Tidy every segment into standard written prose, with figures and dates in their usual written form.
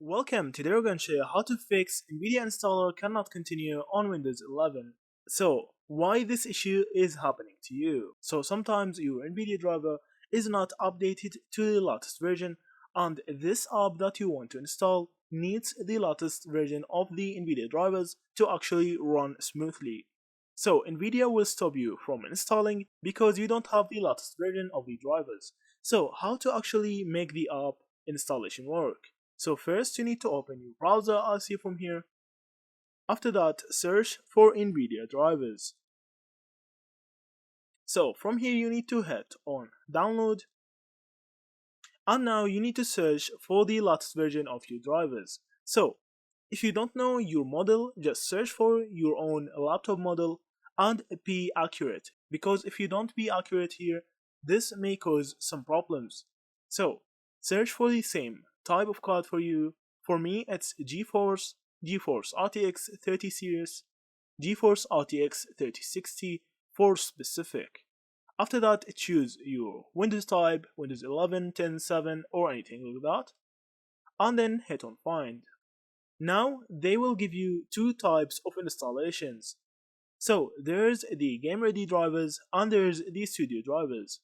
Welcome, today we're going to show you how to fix NVIDIA Installer Cannot Continue on Windows 11. So, why this issue is happening to you? So sometimes your NVIDIA driver is not updated to the latest version, and this app that you want to install needs the latest version of the NVIDIA drivers to actually run smoothly. So NVIDIA will stop you from installing because you don't have the latest version of the drivers. So how to actually make the app installation work? So first you need to open your browser as see from here. After that, search for NVIDIA drivers. So from here you need to hit on download, and now you need to search for the latest version of your drivers. So if you don't know your model, just search for your own laptop model and be accurate, because if you don't be accurate here, this may cause some problems. So search for the same type of card for you. For me it's GeForce RTX 30 series, GeForce RTX 3060 for specific. After that, choose your Windows type, Windows 11, 10, 7 or anything like that, and then hit on find. Now they will give you two types of installations. So there's the game ready drivers and there's the studio drivers.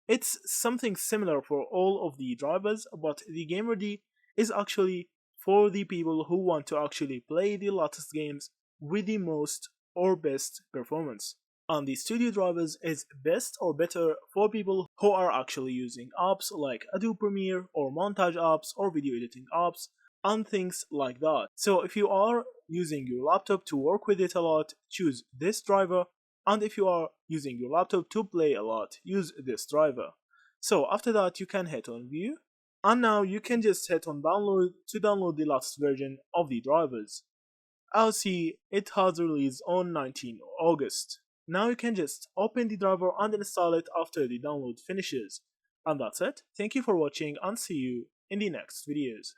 It's something similar for all of the drivers, but the game ready is actually for the people who want to actually play the latest games with the most or best performance. And the studio drivers is best or better for people who are actually using apps like Adobe Premiere or montage apps or video editing apps and things like that. So if you are using your laptop to work with it a lot, choose this driver, and if you are using your laptop to play a lot, use this driver. So after that you can hit on view, and now you can just hit on download to download the latest version of the drivers. I'll see it has released on 19 August. Now you can just open the driver and install it after the download finishes. And that's it. Thank you for watching and see you in the next videos.